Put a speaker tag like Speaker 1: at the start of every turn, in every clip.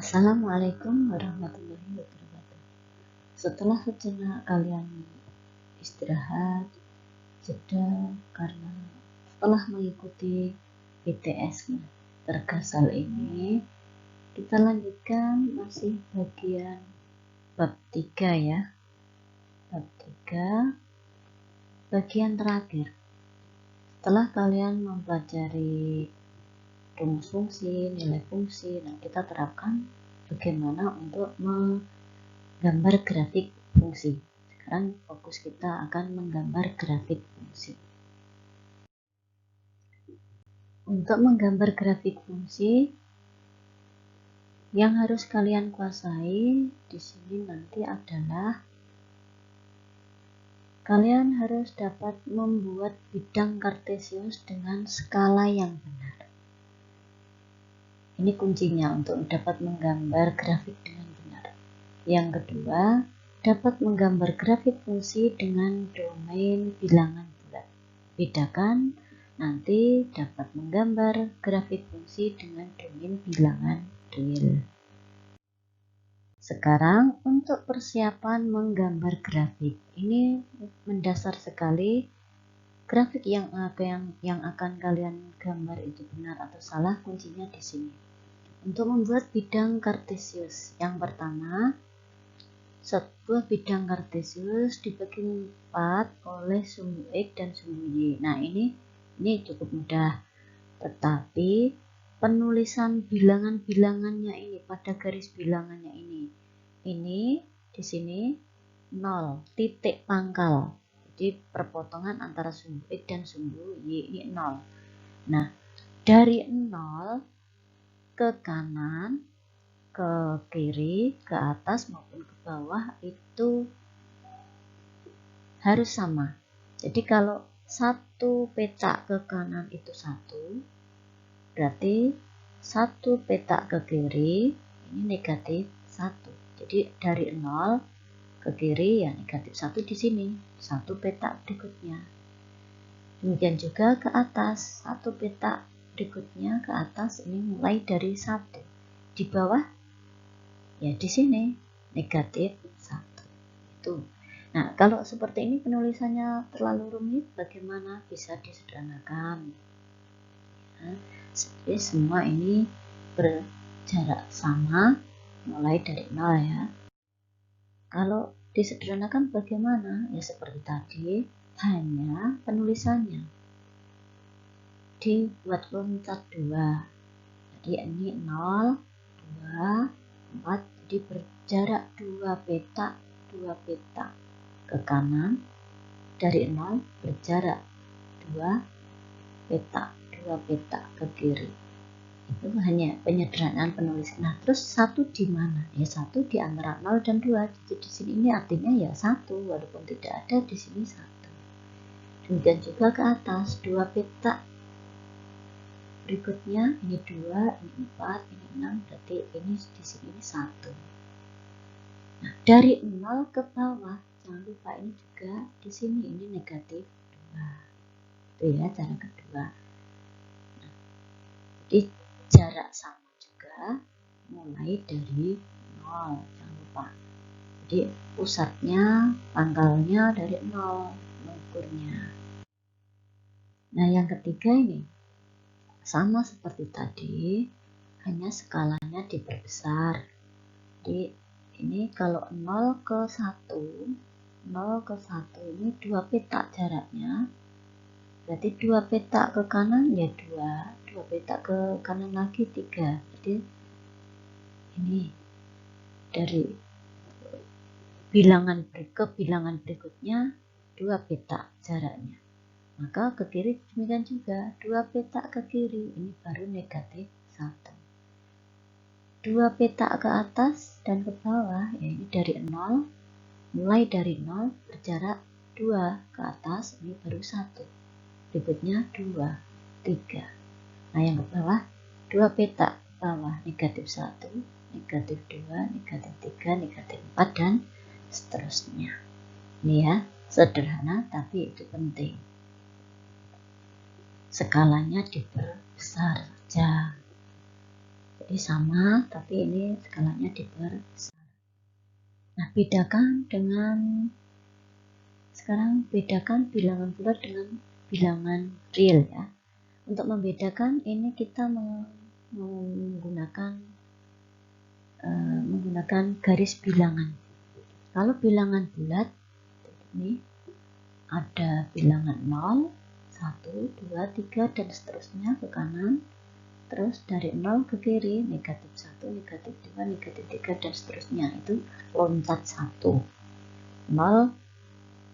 Speaker 1: Assalamualaikum warahmatullahi wabarakatuh. Setelah sejenak kalian istirahat, jeda karena setelah mengikuti PTS tergasal ini, kita lanjutkan masih bagian bab 3 ya. Bab 3 bagian terakhir. Setelah kalian mempelajari rumus fungsi, nilai fungsi, nah kita terapkan bagaimana untuk menggambar grafik fungsi. Sekarang fokus kita akan menggambar grafik fungsi. Untuk menggambar grafik fungsi, yang harus kalian kuasai di sini nanti adalah kalian harus dapat membuat bidang kartesius dengan skala yang benar. Ini kuncinya untuk dapat menggambar grafik dengan benar. Yang kedua, dapat menggambar grafik fungsi dengan domain bilangan bulat. Bedakan nanti dapat menggambar grafik fungsi dengan domain bilangan real. Sekarang untuk persiapan menggambar grafik. Ini mendasar sekali. Grafik yang akan kalian gambar itu benar atau salah, kuncinya di sini. Untuk membuat bidang kartesius, yang pertama, sebuah bidang kartesius dibagi 4 oleh sumbu X dan sumbu Y. Nah, ini cukup mudah. Tetapi penulisan bilangan-bilangannya ini pada garis bilangannya ini di sini 0, titik pangkal. Jadi perpotongan antara sumbu X dan sumbu Y ini 0. Nah, dari 0 ke kanan, ke kiri, ke atas maupun ke bawah itu harus sama. Jadi kalau satu petak ke kanan itu 1, berarti satu petak ke kiri ini negatif 1. Jadi dari 0 ke kiri ya negatif 1 di sini, satu petak berikutnya. Demikian juga ke atas, satu petak berikutnya ke atas ini mulai dari 1. Di bawah ya di sini negatif 1. Itu. Nah, kalau seperti ini penulisannya terlalu rumit, bagaimana? Bisa disederhanakan. Ya, jadi semua ini berjarak sama mulai dari 0 ya. Kalau disederhanakan bagaimana? Ya seperti tadi, hanya penulisannya dibuat loncat 2. Jadi ini 0, 2, 4, jadi berjarak 2 petak ke kanan, dari 0 berjarak 2 petak ke kiri. Itu hanya penyederhanaan penulisan. Nah, terus 1 di mana? Ya 1 di antara 0 dan 2. Jadi di sini ini artinya ya 1 walaupun tidak ada di sini 1. Demikian juga ke atas, 2 petak berikutnya ini 2, ini 4, ini 6, berarti ini di sini 1. Nah, dari 0 ke bawah, jangan lupa ini juga di sini ini negatif 2. Itu ya cara kedua. Nah, jadi jarak sama juga mulai dari 0, jangan lupa. Jadi pusatnya, pangkalnya dari 0 mengukurnya. Nah, yang ketiga ini sama seperti tadi, hanya skalanya diperbesar. Jadi ini kalau 0 ke 1, 0 ke 1 ini 2 petak jaraknya. Berarti 2 petak ke kanan ya 2 petak ke kanan lagi 3. Jadi ini dari bilangan berikutnya 2 petak jaraknya. Maka ke kiri demikian juga, 2 petak ke kiri ini baru negatif 1. 2 petak ke atas dan ke bawah, ya ini dari 0, mulai dari 0 berjarak 2 ke atas, ini baru 1. Berikutnya 2, 3. Nah yang ke bawah, 2 petak ke bawah, negatif 1, negatif 2, negatif 3, negatif 4, dan seterusnya. Ini ya, sederhana tapi itu penting. Skalanya diperbesar saja. Jadi sama, tapi ini skalanya diperbesar. Nah, sekarang bedakan bilangan bulat dengan bilangan real ya. Untuk membedakan ini kita menggunakan garis bilangan. Kalau bilangan bulat ini ada bilangan 0, 1, 2, 3 dan seterusnya ke kanan. Terus dari 0 ke kiri negatif 1, negatif 2, negatif 3 dan seterusnya. Itu loncat 1. 0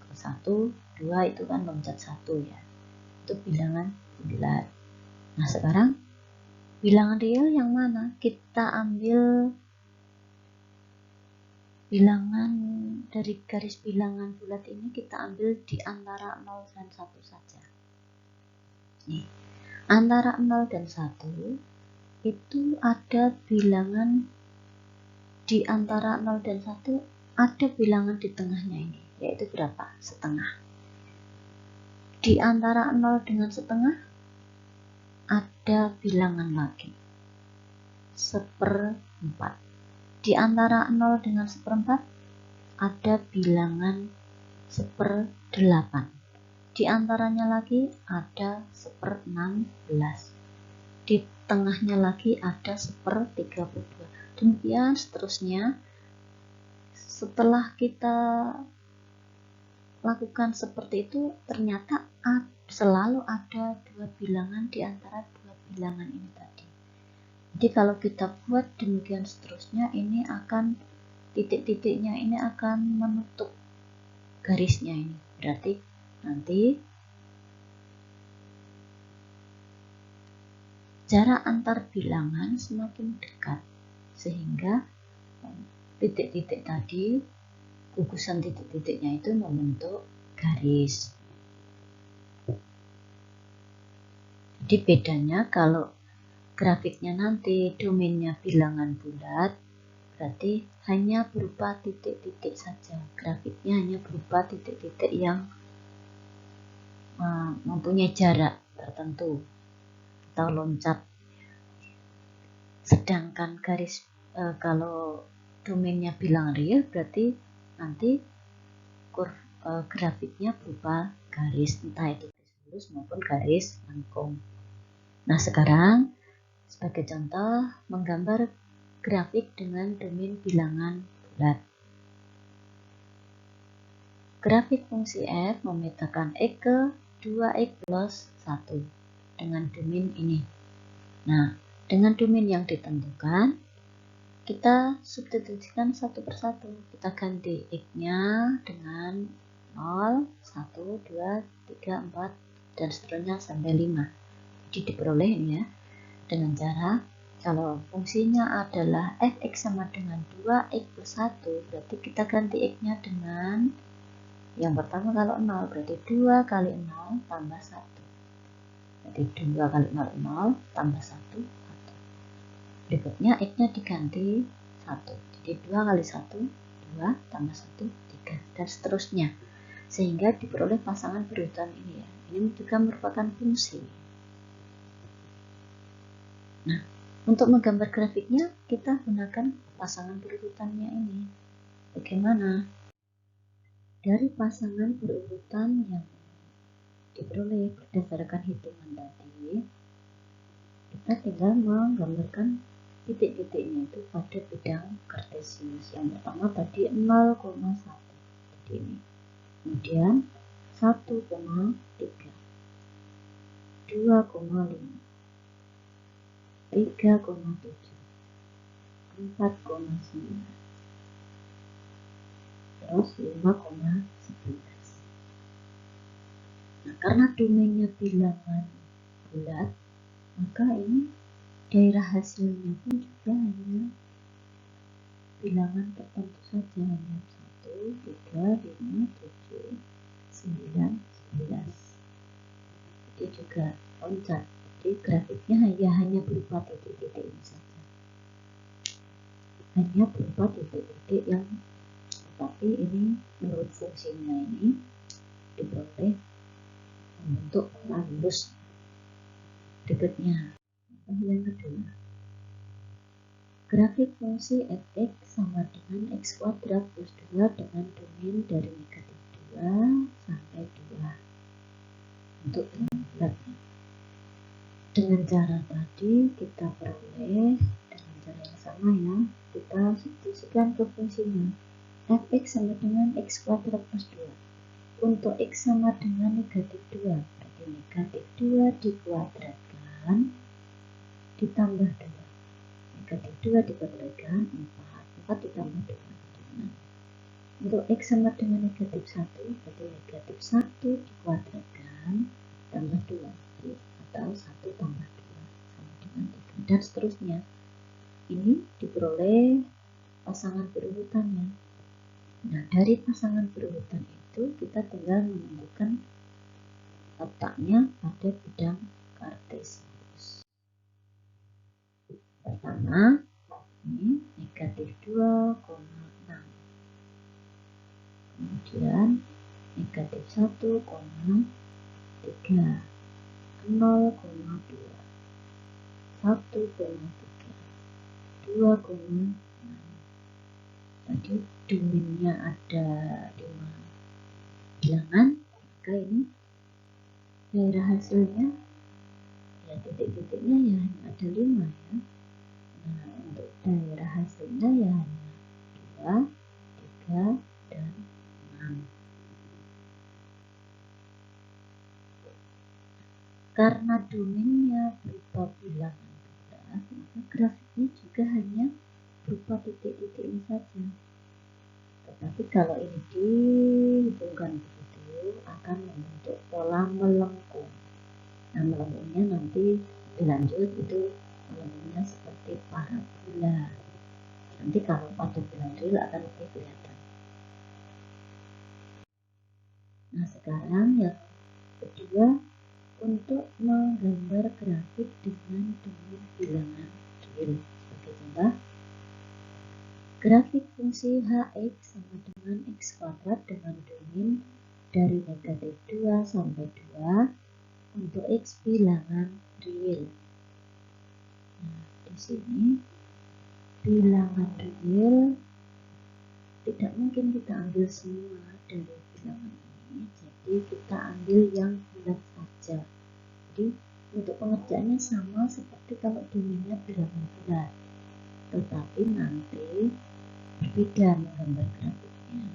Speaker 1: ke 1, 2 itu kan loncat 1 ya. Itu bilangan bulat. Nah, sekarang bilangan real yang mana? Kita ambil bilangan dari garis bilangan bulat ini, kita ambil di antara 0 dan 1 saja. Nih, antara 0 dan 1 itu ada bilangan di antara 0 dan 1 ada bilangan di tengahnya ini, yaitu berapa? Setengah. Di antara 0 dengan setengah ada bilangan lagi, 1/4. Di antara 0 dengan 1/4 ada bilangan 1/8. Di antaranya lagi ada 1/16. Di tengahnya lagi ada 1/32. Demikian seterusnya. Setelah kita lakukan seperti itu, ternyata selalu ada dua bilangan di antara dua bilangan ini tadi. Jadi kalau kita buat demikian seterusnya, ini akan titik-titiknya ini akan menutup garisnya ini. Berarti nanti jarak antar bilangan semakin dekat, sehingga titik-titik tadi, gugusan titik-titiknya itu membentuk garis. Jadi bedanya kalau grafiknya nanti domainnya bilangan bulat, berarti hanya berupa titik-titik saja. Grafiknya hanya berupa titik-titik yang mempunyai jarak tertentu atau loncat. Sedangkan garis kalau domainnya bilangan real, berarti nanti grafiknya berupa garis, entah itu garis lurus maupun garis lengkung. Nah, sekarang sebagai contoh menggambar grafik dengan domain bilangan bulat. Grafik fungsi f memetakan x ke 2x plus 1 dengan domain ini. Nah, dengan domain yang ditentukan, kita substitusikan satu persatu. Kita ganti x-nya dengan 0, 1, 2, 3, 4, dan seterusnya sampai 5. Jadi diperoleh ini ya, dengan cara kalau fungsinya adalah fx sama dengan 2x plus 1, berarti kita ganti x-nya dengan yang pertama kalau 0, berarti 2 kali 0 tambah 1. Jadi 2 kali 0, 0 tambah 1, 1. Berikutnya x-nya diganti 1. Jadi 2 kali 1, 2 tambah 1, 3. Dan seterusnya. Sehingga diperoleh pasangan berurutan ini ya. Ini juga merupakan fungsi. Nah, untuk menggambar grafiknya, kita gunakan pasangan berurutannya ini. Bagaimana? Dari pasangan berurutan yang diperoleh berdasarkan hitungan tadi, kita tinggal menggambarkan titik-titiknya itu pada bidang kartesius. Yang pertama tadi 0,1, jadi ini. Kemudian 1,3, 2,5, 3,7, 4,9, terus 5,11. Nah, karena domainnya bilangan bulat, maka ini daerah hasilnya pun juga hanya bilangan tertentu saja, hanya 1, 3, 5, 7, 9, 11. Itu juga loncat. Jadi grafiknya hanya berupa titik-titik ini saja. Hanya berupa titik-titik yang, tetapi ini menurut fungsinya ini diperoleh membentuk pola lurus. Berikutnya yang kedua, grafik fungsi fx sama dengan x kuadrat plus 2 dengan domain dari negatif 2 sampai 2 untuk bulat. Dengan cara tadi kita peroleh dengan cara yang sama ya, kita substitusikan ke fungsinya fx sama dengan x kuadrat plus 2. Untuk x sama dengan negatif 2, berarti negatif 2 dikuadratkan ditambah 2. Negatif 2 dikuadratkan 4. 4 ditambah 2. Untuk x sama dengan negatif 1, berarti negatif 1 dikuadratkan ditambah 2. Atau 1 tambah 2 sama dengan 3. Dan seterusnya. Ini diperoleh pasangan berurutannya. Nah, dari pasangan berurutan itu kita tinggal menentukan letaknya pada bidang kartesius. Pertama, ini negatif 2,6. Kemudian negatif 1,3, 0,2, 1,3, 2,6. Tadi domainnya ada 5 bilangan, maka ini daerah hasilnya ya titik-titiknya ya hanya ada 5 ya. Nah, untuk daerah hasilnya ya hanya 2, 3, dan 6. Karena domainnya berupa bilangan bulat, maka grafiknya juga hanya berupa titik-titik ini saja. Tetapi kalau ini dihubungkan begitu akan membentuk pola melengkung. Nah, melengkungnya nanti dilanjut itu melengkungnya seperti parabola. Nanti kalau pada bilang real akan lebih kelihatan. Nah, sekarang yang kedua, untuk menggambar grafik dengan domain bilangan real. Sebagai contoh, grafik fungsi hx sama dengan x kuadrat dengan domain dari negatif 2 sampai 2 untuk x bilangan real. Nah, di sini bilangan real tidak mungkin kita ambil semua dari bilangan ini, jadi kita ambil yang bulat saja. Jadi untuk pengerjaannya sama seperti kalau domainnya bilangan bulat, tetapi nanti berbeda menggambar grafiknya.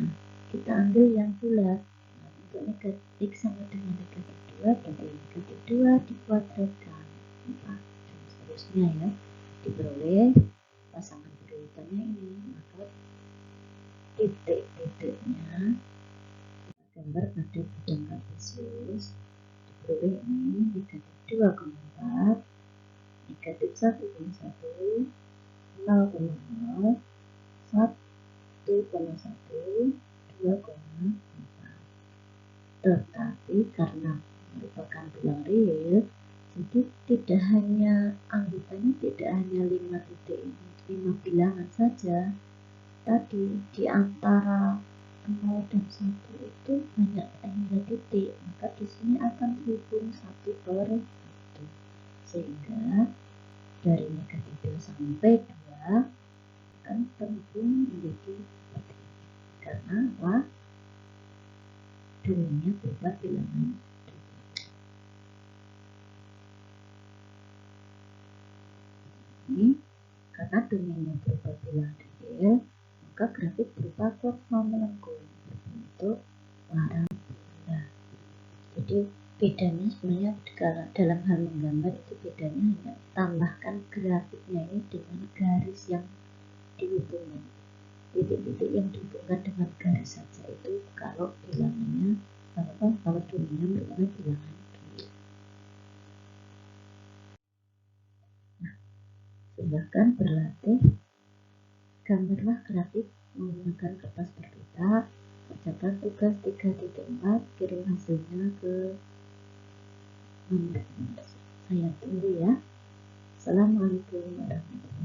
Speaker 1: Nah, kita ambil yang bulat. Nah, untuk negatif x sama dengan negatif 2, berarti negatif 2 dikuadratkan 4 dan seterusnya ya, diperoleh pasangan berurutannya ini. Maka titik-titiknya kita gambar pada bidang kartesius, diperoleh ini negatif 2,4, negatif 1,1, 0,0, 1,1, 2,4. Tetapi karena merupakan bilang real, jadi tidak hanya anggotanya tidak hanya 5 titik, 5 bilangan saja. Tadi di antara 0 dan 1 itu banyak hingga titik, maka di sini akan terhubung 1 per 1, sehingga dari negatif 2 sampai 2 akan terhubung menjadi seperti ini. Karena apa? Domainnya berupa bilangan. Ini karena domainnya berupa bilangan real, maka grafik berupa kurva melengkung berbentuk parabola. Jadi bedanya sebenarnya dalam hal menggambar itu bedanya hanya tambahkan grafiknya ini dengan garis yang dihubungkan. Titik-titik yang dihubungkan dengan garis saja itu kalau bilangannya kalau domainnya merupakan bilangan real. Nah, silahkan berlatih. Gambarlah grafik menggunakan kertas berbeda. Kerjakan tugas 3.4, kirim hasilnya ke nomor. Saya tunggu ya. Assalamualaikum warahmatullahi wabarakatuh.